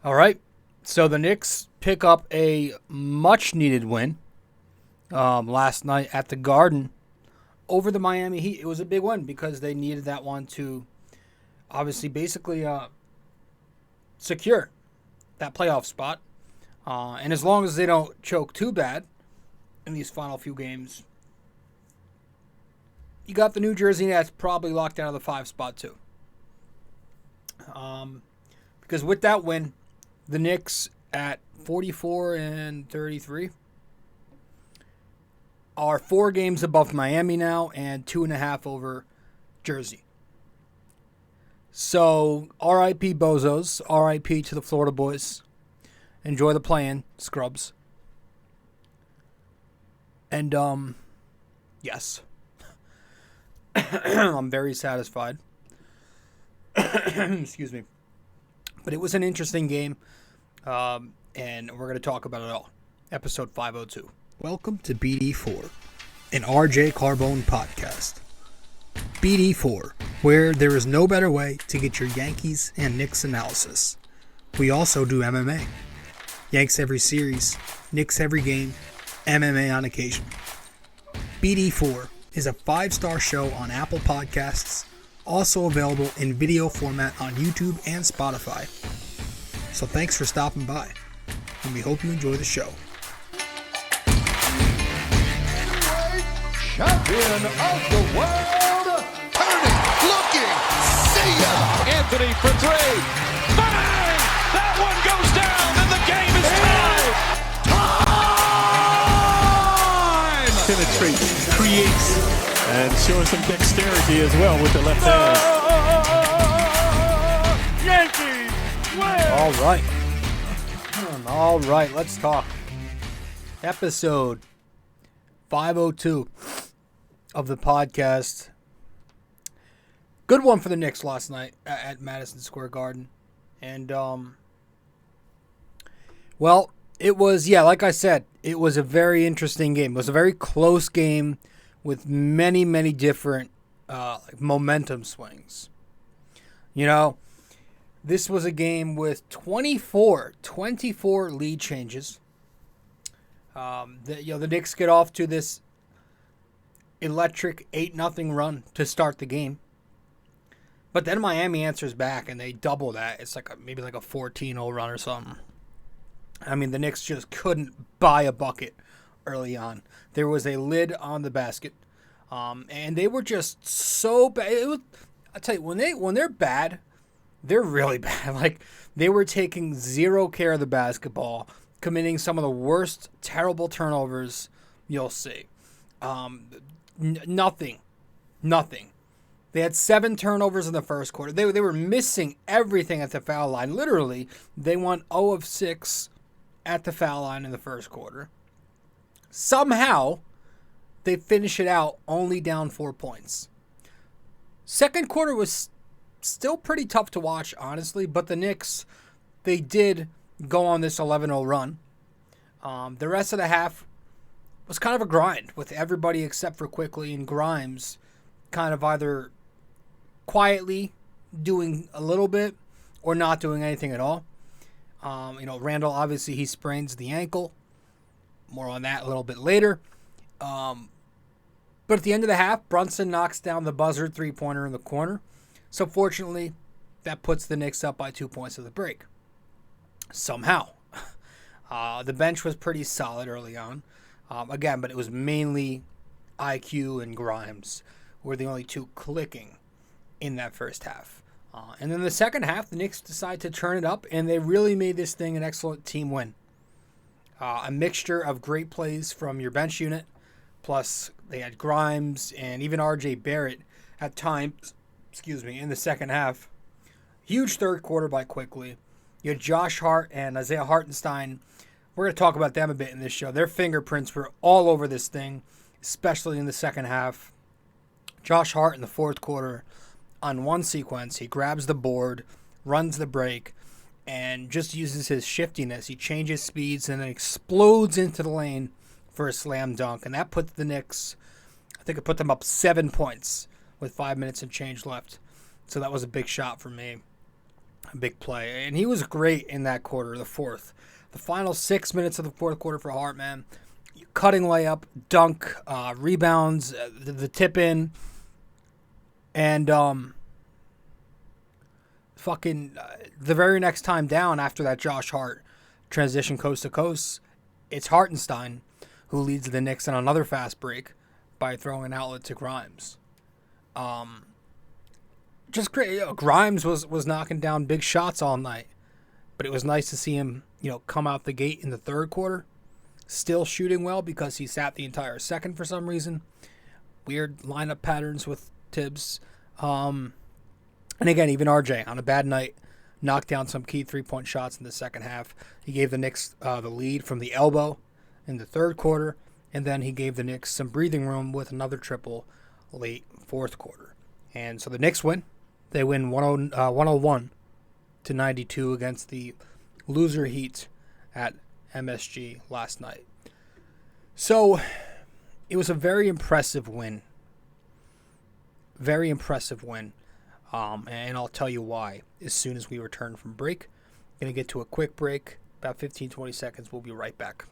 All right. So the Knicks pick up a much-needed win last night at the Garden over the Miami Heat. It was a big win because they needed that one to obviously basically secure that playoff spot. And as long as they don't choke too bad in these final few games, you got the New Jersey Nets probably locked out of the 5 spot too. Because with that win, the Knicks at 44-33 are 4 games above Miami now and 2.5 over Jersey. So R.I.P. Bozos, R.I.P. to the Florida boys. Enjoy the play-in, scrubs. And yes, I'm very satisfied. Excuse me. But it was an interesting game. And we're going to talk about it all. Episode 502. Welcome to BD4, an RJ Carbone podcast. BD4, where there is no better way to get your Yankees and Knicks analysis. We also do MMA. Yanks every series, Knicks every game, MMA on occasion. BD4 is a 5-star show on Apple Podcasts, also available in video format on YouTube and Spotify. So thanks for stopping by, and we hope you enjoy the show. Champion of the world, turning, looking, see ya! Anthony for 3, bang! That one goes down, and the game is tied! Time! Penetrates, creates, and showing some dexterity as well with the left hand. Yankees win! All right, let's talk. Episode 502 of the podcast. Good one for the Knicks last night at Madison Square Garden. And, well, it was, like I said, it was a very interesting game. It was a very close game with many, many different momentum swings. You know, this was a game with 24 lead changes. The Knicks get off to this electric 8-0 run to start the game. But then Miami answers back and they double that. It's like maybe like a 14-0 run or something. I mean, the Knicks just couldn't buy a bucket early on. There was a lid on the basket. And they were just so bad. I'll tell you, when they're bad, they're really bad. Like, they were taking zero care of the basketball, committing some of the worst, terrible turnovers you'll see. Nothing. They had 7 turnovers in the first quarter. They were missing everything at the foul line. Literally, they went 0 of 6 at the foul line in the first quarter. Somehow, they finish it out only down 4 points. Second quarter was still pretty tough to watch, honestly, but the Knicks, they did go on this 11-0 run. The rest of the half was kind of a grind with everybody except for Quickley and Grimes kind of either quietly doing a little bit or not doing anything at all. Randle, obviously, he sprains the ankle. More on that a little bit later. But at the end of the half, Brunson knocks down the buzzer 3-pointer in the corner. So fortunately, that puts the Knicks up by 2 points at the break. Somehow. The bench was pretty solid early on. Again, but it was mainly IQ and Grimes were the only two clicking in that first half. And then the second half, the Knicks decided to turn it up, and they really made this thing an excellent team win. A mixture of great plays from your bench unit, plus they had Grimes and even R.J. Barrett at times, in the second half. Huge third quarter by Quickley. You had Josh Hart and Isaiah Hartenstein. We're going to talk about them a bit in this show. Their fingerprints were all over this thing, especially in the second half. Josh Hart in the fourth quarter, on one sequence, he grabs the board, runs the break, and just uses his shiftiness. He changes speeds and then explodes into the lane for a slam dunk. And that puts the Knicks, I think it put them up 7 points with 5 minutes and change left. So that was a big shot for me. a big play. And he was great in that quarter, the fourth. The final 6 minutes of the fourth quarter for Hart, man. Cutting layup, dunk, rebounds, the tip in, and the very next time down after that Josh Hart transition coast to coast, it's Hartenstein who leads the Knicks on another fast break by throwing an outlet to Grimes. Just great. Grimes was knocking down big shots all night, but it was nice to see him, come out the gate in the third quarter, still shooting well because he sat the entire second for some reason. Weird lineup patterns with Thibs. And again, even RJ on a bad night knocked down some key three-point shots in the second half. He gave the Knicks the lead from the elbow in the third quarter, and then he gave the Knicks some breathing room with another triple late fourth quarter. And so the Knicks win. They win 101-92 against the loser Heat at MSG last night. So it was a very impressive win. Very impressive win. And I'll tell you why as soon as we return from break. Going to get to a quick break, about 15-20 seconds. We'll be right back.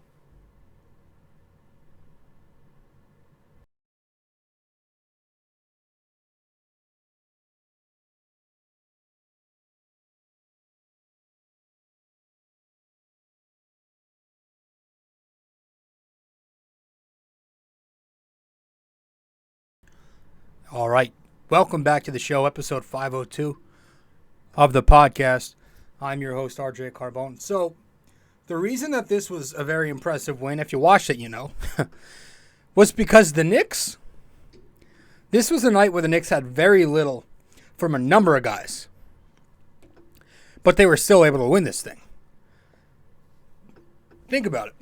All right. Welcome back to the show, episode 502 of the podcast. I'm your host, RJ Carbone. So, the reason that this was a very impressive win, if you watched it, was because the Knicks, this was a night where the Knicks had very little from a number of guys. But they were still able to win this thing. Think about it.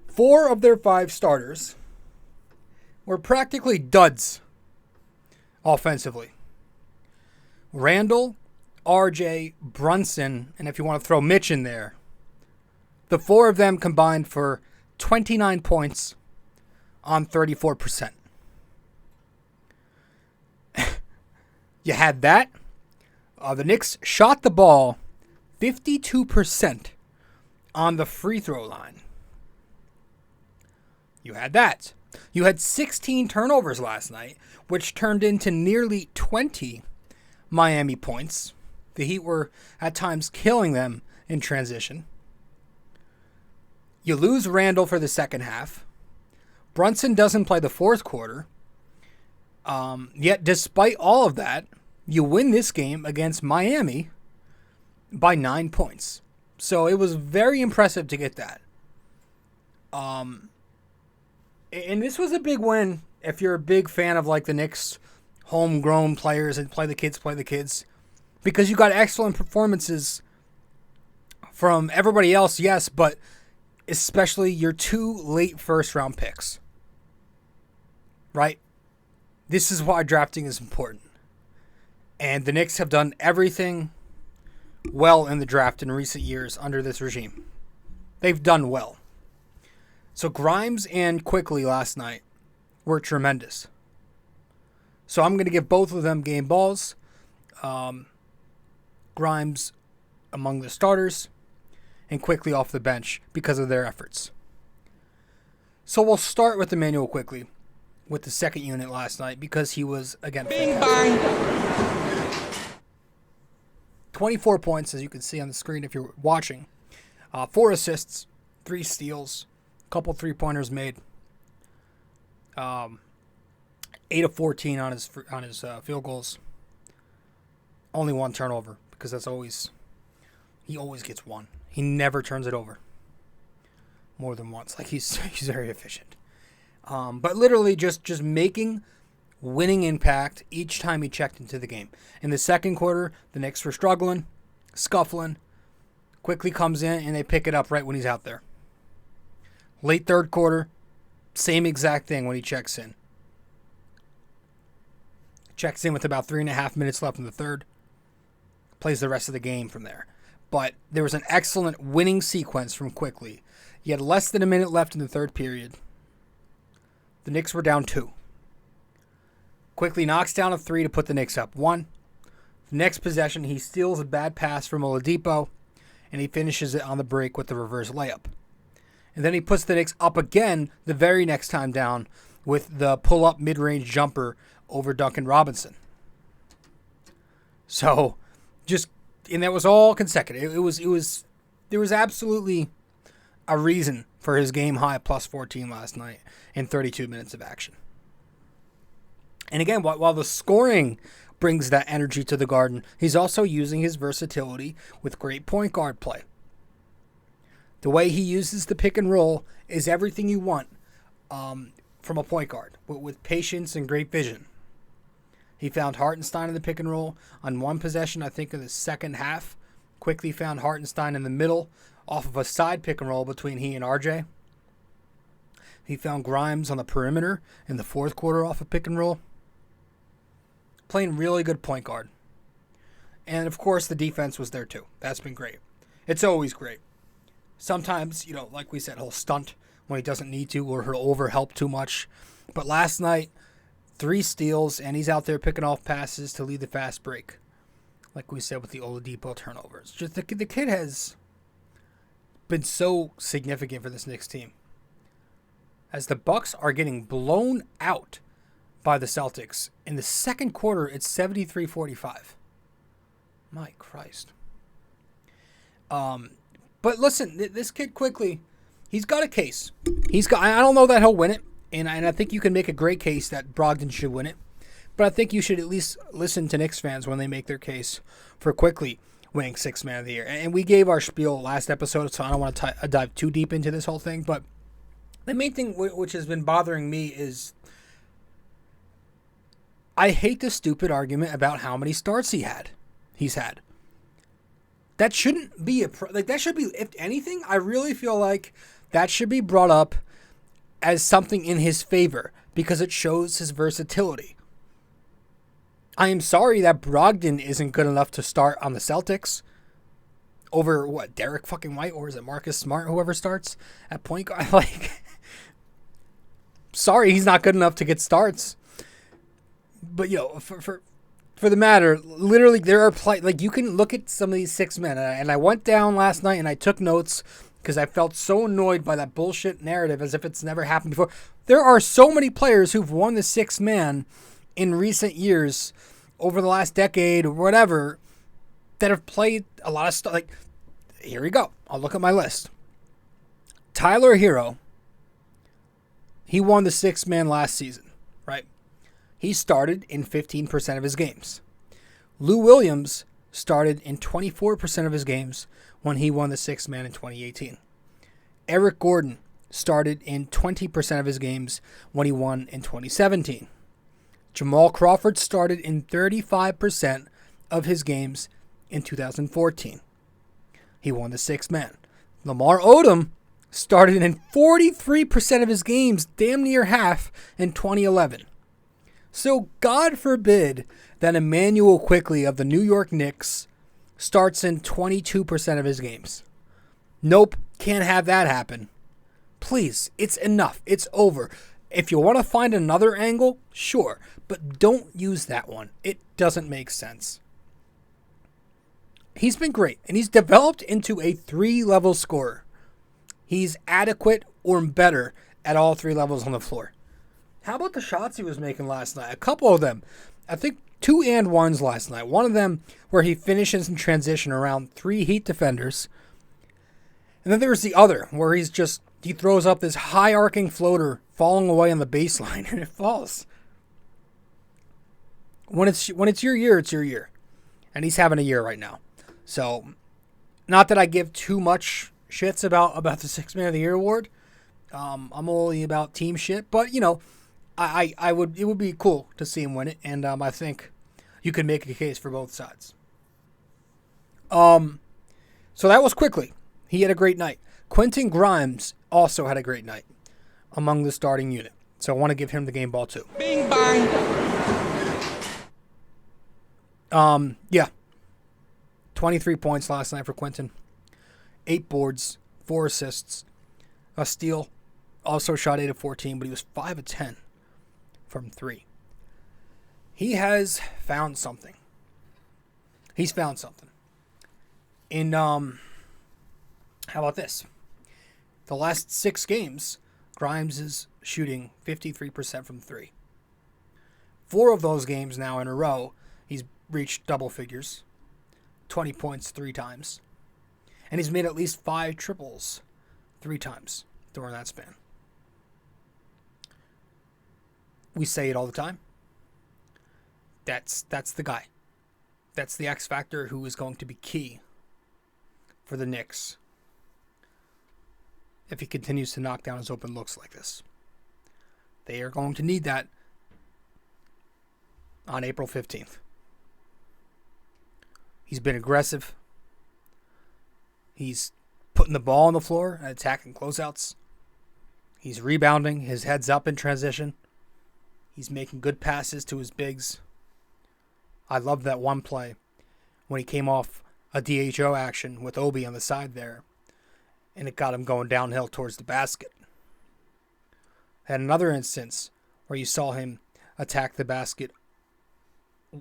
4 of their 5 starters were practically duds offensively. Randle, RJ, Brunson, and if you want to throw Mitch in there, the 4 of them combined for 29 points on 34%. You had that. The Knicks shot the ball 52% on the free throw line. You had that. You had 16 turnovers last night, which turned into nearly 20 Miami points. The Heat were at times killing them in transition. You lose Randle for the second half. Brunson doesn't play the fourth quarter. Yet despite all of that, you win this game against Miami by 9 points. So it was very impressive to get that. And this was a big win if you're a big fan of like the Knicks homegrown players and play the kids. Because you got excellent performances from everybody else, yes, but especially your 2 late first-round picks. Right? This is why drafting is important. And the Knicks have done everything well in the draft in recent years under this regime. They've done well. So Grimes and Quickley last night were tremendous. So I'm going to give both of them game balls. Grimes among the starters and Quickley off the bench because of their efforts. So we'll start with Immanuel Quickley with the second unit last night because he was, again, Bing bang. 24 points, as you can see on the screen if you're watching. 4 assists, 3 steals, a couple three-pointers made. 8 of 14 on his field goals. Only 1 turnover because he always gets 1. He never turns it over more than once. Like he's very efficient. But literally just making winning impact each time he checked into the game. In the second quarter, the Knicks were struggling, scuffling. Quickley comes in and they pick it up right when he's out there. Late third quarter, same exact thing when he checks in. Checks in with about 3.5 minutes left in the third. Plays the rest of the game from there. But there was an excellent winning sequence from Quickley. He had less than a minute left in the third period. The Knicks were down 2. Quickley knocks down a 3 to put the Knicks up 1. Next possession, he steals a bad pass from Oladipo, and he finishes it on the break with the reverse layup. And then he puts the Knicks up again the very next time down with the pull-up mid-range jumper over Duncan Robinson. So, and that was all consecutive. There was absolutely a reason for his game high plus 14 last night in 32 minutes of action. And again, while the scoring brings that energy to the Garden, he's also using his versatility with great point guard play. The way he uses the pick and roll is everything you want from a point guard, with patience and great vision. He found Hartenstein in the pick and roll on one possession, I think in the second half. Quickley found Hartenstein in the middle off of a side pick and roll between he and RJ. He found Grimes on the perimeter in the fourth quarter off a pick and roll. Playing really good point guard. And of course the defense was there too. That's been great. It's always great. Sometimes, like we said, he'll stunt when he doesn't need to, or he'll overhelp too much. But last night, 3 steals, and he's out there picking off passes to lead the fast break. Like we said with the Oladipo turnovers. Just the kid has been so significant for this Knicks team. As the Bucks are getting blown out by the Celtics. In the second quarter, it's 73-45. My Christ. But listen, this kid Quickley, he's got a case. I don't know that he'll win it, and I think you can make a great case that Brogdon should win it. But I think you should at least listen to Knicks fans when they make their case for Quickley winning Sixth Man of the Year. And we gave our spiel last episode, so I don't want to dive too deep into this whole thing. But the main thing which has been bothering me is I hate the stupid argument about how many starts he's had. That shouldn't be that should be, if anything, I really feel like that should be brought up as something in his favor because it shows his versatility. I am sorry that Brogdon isn't good enough to start on the Celtics over Derek fucking White, or is it Marcus Smart, whoever starts at point guard? Sorry, he's not good enough to get starts. But for the matter, literally there are you can look at some of these 6 men, and I went down last night and I took notes because I felt so annoyed by that bullshit narrative as if it's never happened before. There are so many players who've won the 6th man in recent years, over the last decade or whatever, that have played a lot of stuff. Here we go. I'll look at my list. Tyler Hero, he won the 6th man last season, right? He started in 15% of his games. Lou Williams started in 24% of his games when he won the 6th man in 2018. Eric Gordon started in 20% of his games when he won in 2017. Jamal Crawford started in 35% of his games in 2014. He won the 6th man. Lamar Odom started in 43% of his games, damn near half, in 2011. So God forbid that Immanuel Quickley of the New York Knicks starts in 22% of his games. Nope, can't have that happen. Please, it's enough. It's over. If you want to find another angle, sure, but don't use that one. It doesn't make sense. He's been great, and he's developed into a 3-level scorer. He's adequate or better at all 3 levels on the floor. How about the shots he was making last night? A couple of them. I think 2 and 1s last night. One of them where he finishes in transition around 3 Heat defenders. And then there's the other where he throws up this high arcing floater falling away on the baseline, and it falls. When it's your year, it's your year. And he's having a year right now. So, not that I give too much shits about the 6th Man of the Year award. I'm only about team shit, but it would be cool to see him win it, and I think you could make a case for both sides. So that was Quickley. He had a great night. Quentin Grimes also had a great night among the starting unit. So I want to give him the game ball too. Bing bang. Yeah. 23 points last night for Quentin. 8 boards, 4 assists, a steal. Also shot 8 of 14, but he was 5 of 10 from 3. He has found something. He's found something. How about this? The last 6 games, Grimes is shooting 53% from 3. 4 of those games now in a row, he's reached double figures. 20 points 3 times. And he's made at least 5 triples 3 times during that span. We say it all the time. That's the guy. That's the X factor who is going to be key for the Knicks if he continues to knock down his open looks like this. They are going to need that on April 15th. He's been aggressive. He's putting the ball on the floor and attacking closeouts. He's rebounding. His head's up in transition. He's making good passes to his bigs. I love that one play when he came off a DHO action with Obi on the side there, and it got him going downhill towards the basket. Had another instance where you saw him attack the basket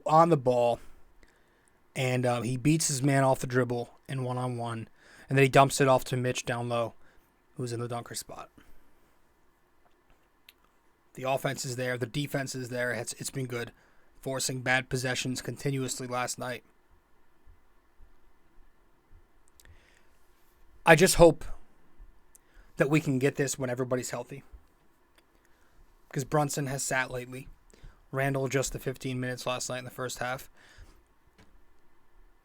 on the ball, and he beats his man off the dribble in one-on-one, and then he dumps it off to Mitch down low, who's in the dunker spot. The offense is there. The defense is there. It's been good. Forcing bad possessions continuously last night. I just hope that we can get this when everybody's healthy. Because Brunson has sat lately. Randle just the 15 minutes last night in the first half.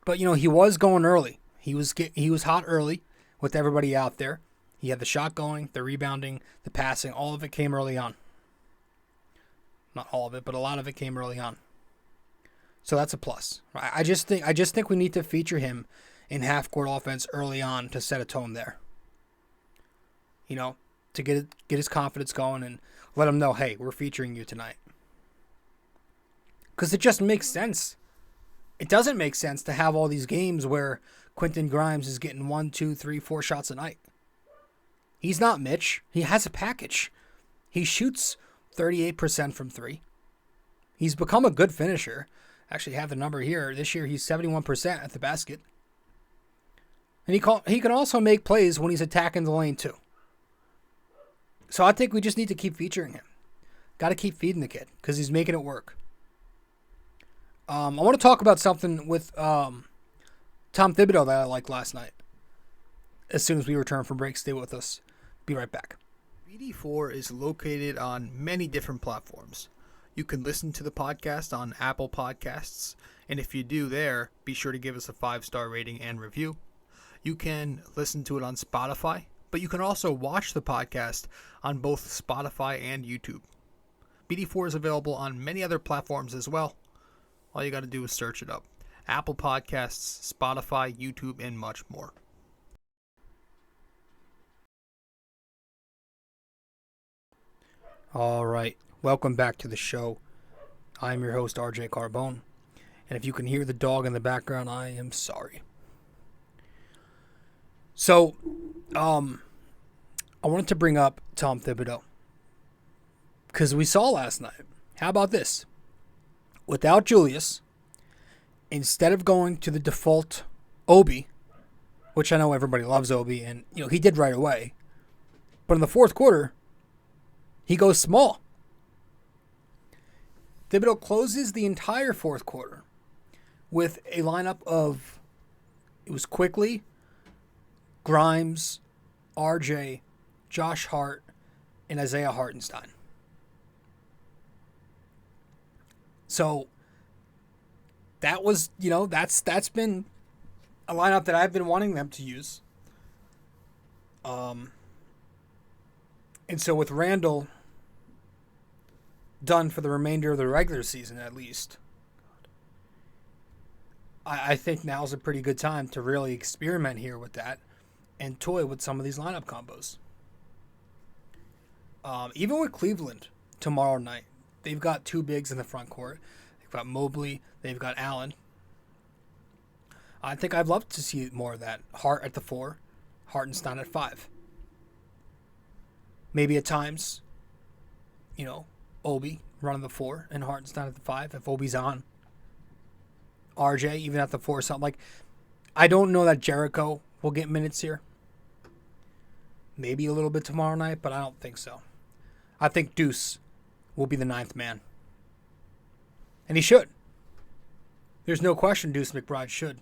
But, he was going early. He was hot early with everybody out there. He had the shot going, the rebounding, the passing. All of it came early on. Not all of it, but a lot of it came early on. So that's a plus. I just think we need to feature him in half-court offense early on to set a tone there. To get his confidence going and let him know, hey, we're featuring you tonight. Because it just makes sense. It doesn't make sense to have all these games where Quentin Grimes is getting 1, 2, 3, 4 shots a night. He's not Mitch. He has a package. He shoots 38% from 3. He's become a good finisher. Actually have the number here. This year he's 71% at the basket. And he can also make plays when he's attacking the lane too. So I think we just need to keep featuring him. Got to keep feeding the kid because he's making it work. I want to talk about something with Tom Thibodeau that I liked last night. As soon as we return from break, stay with us. Be right back. BD4 is located on many different platforms. You can listen to the podcast on Apple Podcasts, and if you do there, be sure to give us a 5-star rating and review. You can listen to it on Spotify, but you can also watch the podcast on both Spotify and YouTube. BD4 is available on many other platforms as well. All you got to do is search it up. Apple Podcasts, Spotify, YouTube, and much more. All right. Welcome back to the show. I'm your host, RJ Carbone. And if you can hear the dog in the background, I am sorry. So, I wanted to bring up Tom Thibodeau. Because we saw last night. How about this? Without Julius, instead of going to the default Obi, which I know everybody loves Obi, and he did right away. But in the fourth quarter, he goes small. Thibodeau closes the entire fourth quarter with a lineup of, it was Quickley, Grimes, RJ, Josh Hart, and Isaiah Hartenstein. So that was, that's been a lineup that I've been wanting them to use. And so with Randle done for the remainder of the regular season at least, I think now's a pretty good time to really experiment here with that and toy with some of these lineup combos. Even with Cleveland tomorrow night, they've got 2 bigs in the front court. They've got Mobley. They've got Allen. I think I'd love to see more of that. Hart at the 4, Hartenstein at 5. Maybe at times, Obi running the 4 and Hartenstein at the 5 if Obi's on. RJ, even at the 4 something. Like, I don't know that Jericho will get minutes here. Maybe a little bit tomorrow night, but I don't think so. I think Deuce will be the 9th man. And he should. There's no question Deuce McBride should.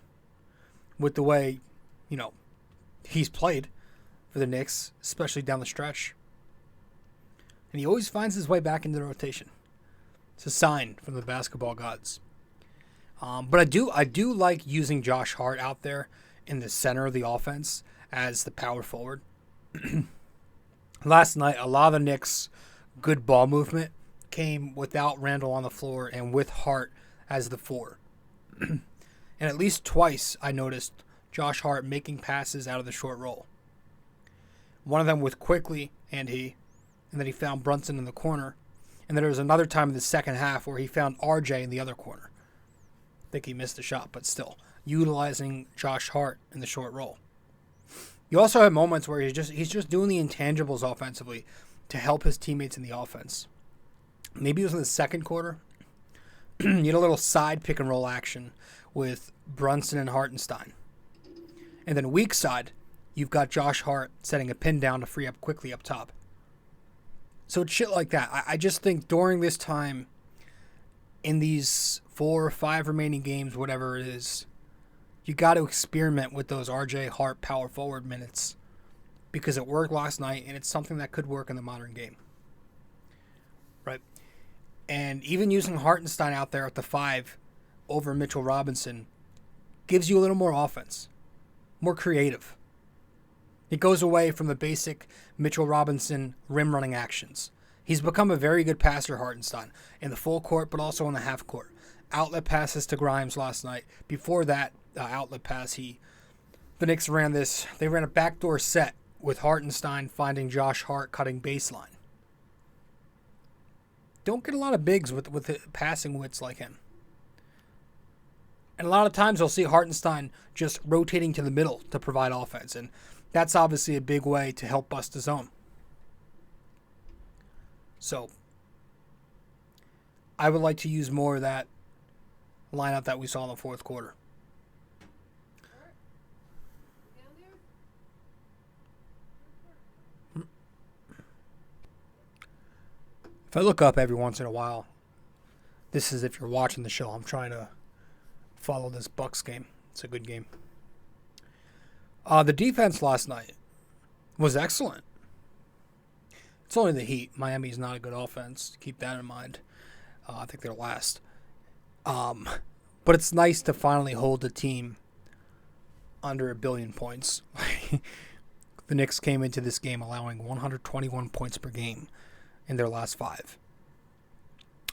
With the way, he's played for the Knicks, especially down the stretch. And he always finds his way back into the rotation. It's a sign from the basketball gods. But I do like using Josh Hart out there in the center of the offense as the power forward. Last night, a lot of the Knicks' good ball movement came without Randle on the floor and with Hart as the 4. And at least twice I noticed Josh Hart making passes out of the short roll. One of them with Quickley and then he found Brunson in the corner. And then there was another time in the second half where he found RJ in the other corner. I think he missed a shot, but still, utilizing Josh Hart in the short roll. You also have moments where he's just doing the intangibles offensively to help his teammates in the offense. Maybe it was in the second quarter. You had a little side pick and roll action with Brunson and Hartenstein. And then weak side, you've got Josh Hart setting a pin down to free up Quickley up top. So it's shit like that. I just think during this time, in these 4 or 5 remaining games, whatever it is, you got to experiment with those RJ Hart power forward minutes because it worked last night and it's something that could work in the modern game. Right? And even using Hartenstein out there at the 5 over Mitchell Robinson gives you a little more offense, more creative. It goes away from the basic Mitchell Robinson rim running actions. He's become a very good passer, Hartenstein, in the full court, but also in the half court. Outlet passes to Grimes last night. Before that outlet pass, the Knicks ran a backdoor set with Hartenstein finding Josh Hart cutting baseline. Don't get a lot of bigs with passing wits like him. And a lot of times you'll see Hartenstein just rotating to the middle to provide offense, and that's obviously a big way to help bust the zone. So, I would like to use more of that lineup that we saw in the fourth quarter. If I look up every once in a while, this is if you're watching the show. I'm trying to follow this Bucks game. It's a good game. The defense last night was excellent. It's only the Heat. Miami's not a good offense. Keep that in mind. I think they're last. But it's nice to finally hold the team under 1 billion points. The Knicks came into this game allowing 121 points per game in their last 5.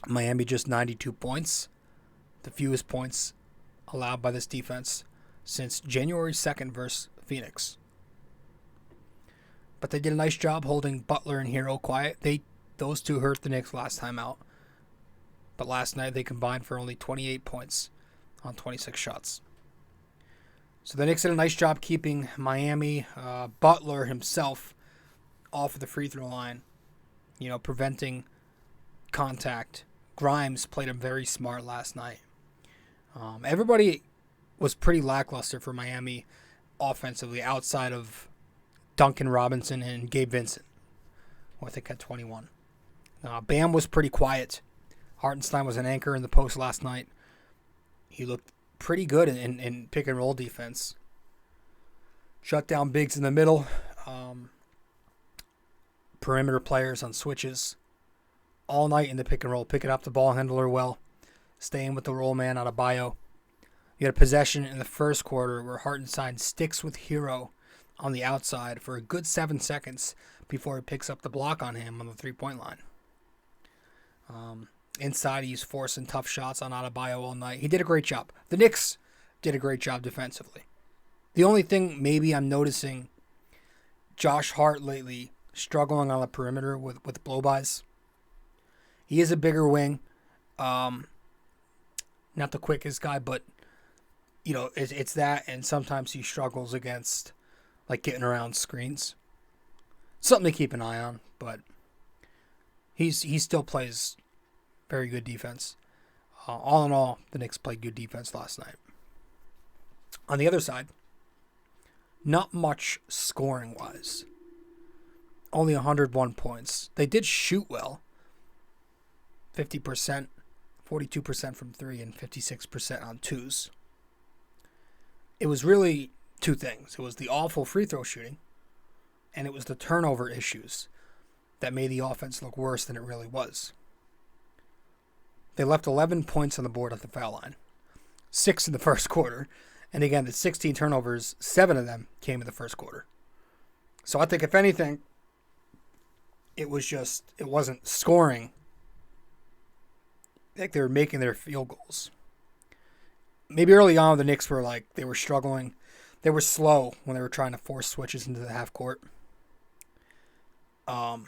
Miami just 92 points. The fewest points allowed by this defense since January 2nd versus Phoenix. But they did a nice job holding Butler and Hero quiet. Those two hurt the Knicks last time out. But last night they combined for only 28 points on 26 shots. So the Knicks did a nice job keeping Miami, Butler himself, off of the free throw line. Preventing contact. Grimes played him very smart last night. Everybody was pretty lackluster for Miami offensively outside of Duncan Robinson and Gabe Vincent, who I think had 21. Bam was pretty quiet. Hartenstein was an anchor in the post last night. He looked pretty good in pick and roll defense. Shut down bigs in the middle. Perimeter players on switches. All night in the pick and roll. Picking up the ball handler well. Staying with the roll man out of Bio. You had a possession in the first quarter where Hartenstein sticks with Hero on the outside for a good 7 seconds before he picks up the block on him on the 3-point line. Inside, he's forcing tough shots on Adebayo all night. He did a great job. The Knicks did a great job defensively. The only thing maybe I'm noticing, Josh Hart lately struggling on the perimeter with blow-bys. He is a bigger wing. Not the quickest guy, but it's that, and sometimes he struggles against getting around screens. Something to keep an eye on, but he still plays very good defense. All in all, the Knicks played good defense last night. On the other side, not much scoring-wise. Only 101 points. They did shoot well. 50%, 42% from 3, and 56% on 2s. It was really two things. It was the awful free throw shooting, and it was the turnover issues that made the offense look worse than it really was. They left 11 points on the board at the foul line. 6 in the first quarter. And again, the 16 turnovers, 7 of them came in the first quarter. So I think if anything, it wasn't scoring. I think they were making their field goals. Maybe early on the Knicks were they were struggling. They were slow when they were trying to force switches into the half court. But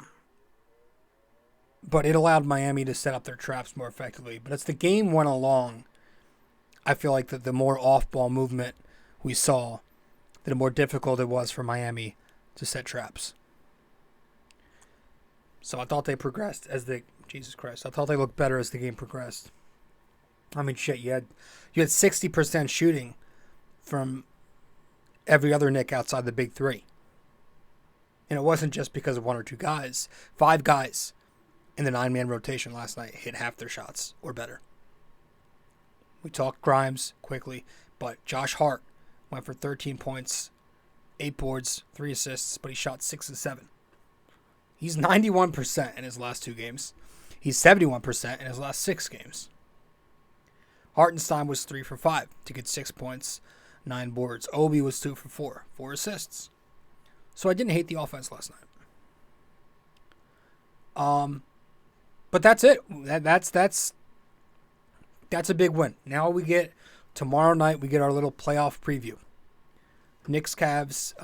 it allowed Miami to set up their traps more effectively. But as the game went along, I feel like that the more off-ball movement we saw, the more difficult it was for Miami to set traps. So I thought they progressed I thought they looked better as the game progressed. I mean, shit, you had 60% shooting from every other Knick outside the big three. And it wasn't just because of one or two guys. 5 guys in the 9-man rotation last night hit half their shots or better. We talked Grimes quickly, but Josh Hart went for 13 points, 8 boards, 3 assists, but he shot 6 of 7. He's 91% in his last 2 games. He's 71% in his last 6 games. Hartenstein was 3 for 5 to get 6 points, 9 boards. Obi was 2 for 4 assists. So I didn't hate the offense last night. But that's it. That's a big win. Now we get tomorrow night. We get our little playoff preview. Knicks Cavs.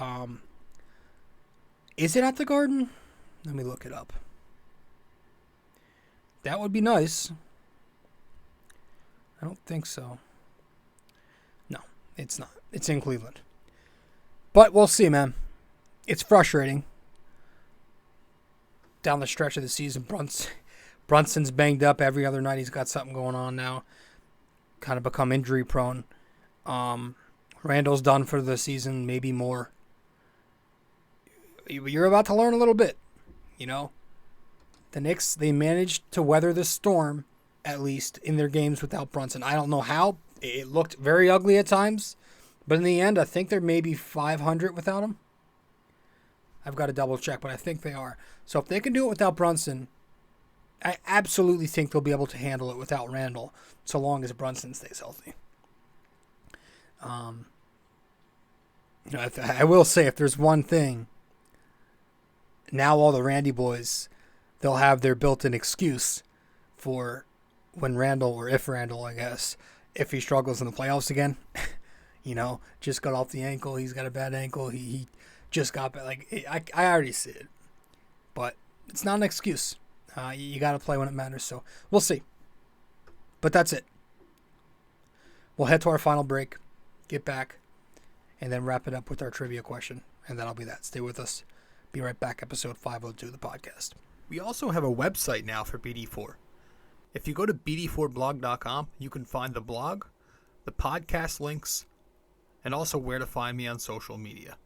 Is it at the Garden? Let me look it up. That would be nice. I don't think so. No, it's not. It's in Cleveland. But we'll see, man. It's frustrating. Down the stretch of the season, Brunson's banged up every other night. He's got something going on now. Kind of become injury prone. Randle's done for the season, maybe more. You're about to learn a little bit, you know. The Knicks, they managed to weather the storm, at least, in their games without Brunson. I don't know how. It looked very ugly at times. But in the end, I think they're maybe 500 without him. I've got to double check, but I think they are. So if they can do it without Brunson, I absolutely think they'll be able to handle it without Randle, so long as Brunson stays healthy. I will say, if there's one thing, now all the Randy boys, they'll have their built-in excuse for when Randle, or if Randle, I guess, if he struggles in the playoffs again. Just got off the ankle. He's got a bad ankle. He just got back. I already see it. But it's not an excuse. You got to play when it matters. So we'll see. But that's it. We'll head to our final break, get back, and then wrap it up with our trivia question. And that'll be that. Stay with us. Be right back. Episode 502 of the podcast. We also have a website now for BD4. If you go to BD4blog.com, you can find the blog, the podcast links, and also where to find me on social media.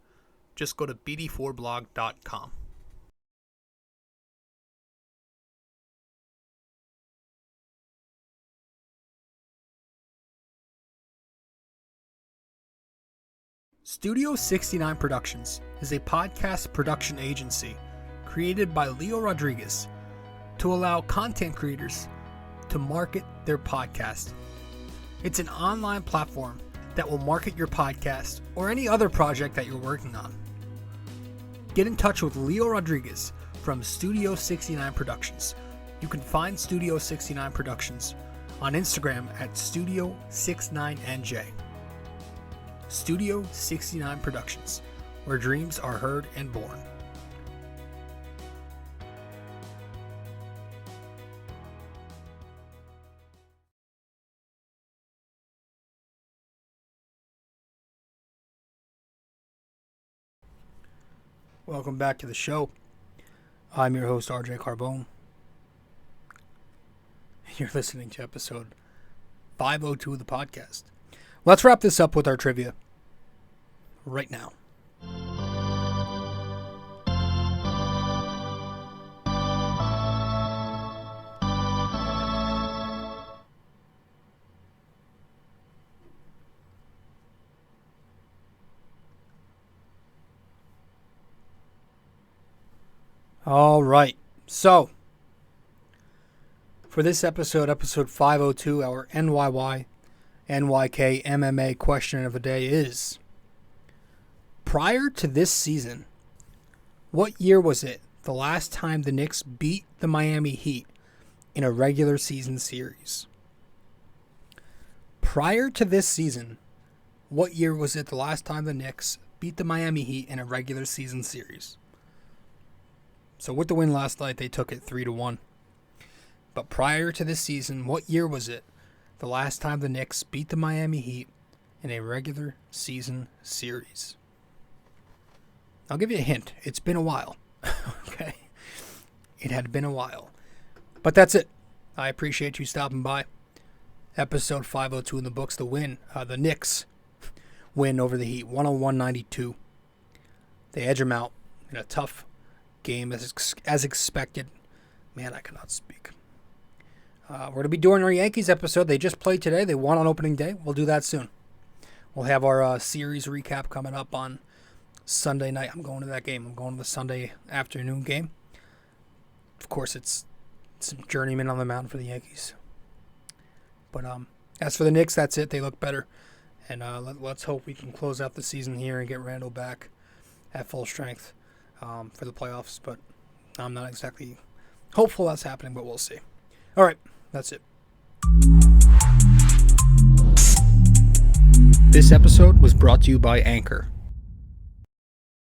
Just go to BD4blog.com. Studio 69 Productions is a podcast production agency created by Leo Rodriguez to allow content creators to market their podcast. It's an online platform that will market your podcast or any other project that you're working on. Get in touch with Leo Rodriguez from Studio 69 Productions. You can find Studio 69 Productions on Instagram at Studio69NJ. Studio 69 Productions, where dreams are heard and born. Welcome back to the show. I'm your host, RJ Carbone. You're listening to episode 502 of the podcast. Let's wrap this up with our trivia right now. All right. So, for this episode 502, our NYY-NYK-MMA question of the day is, prior to this season, what year was it the last time the Knicks beat the Miami Heat in a regular season series? Prior to this season, what year was it the last time the Knicks beat the Miami Heat in a regular season series? So with the win last night, they took it 3-1. But prior to this season, what year was it the last time the Knicks beat the Miami Heat in a regular season series? I'll give you a hint. It's been a while. Okay? It had been a while. But that's it. I appreciate you stopping by. Episode 502 in the books. The win. The Knicks win over the Heat. 101-92. They edge them out in a tough game as expected. Man, I cannot speak. We're going to be doing our Yankees episode. They just played today. They won on opening day. We'll do that soon. We'll have our series recap coming up on Sunday night. I'm going to that game. I'm going to the Sunday afternoon game. Of course, it's some journeyman on the mound for the Yankees. But as for the Knicks, that's it. They look better. And let's hope we can close out the season here and get Randle back at full strength for the playoffs. But I'm not exactly hopeful that's happening, but we'll see. All right, that's it. This episode was brought to you by Anchor.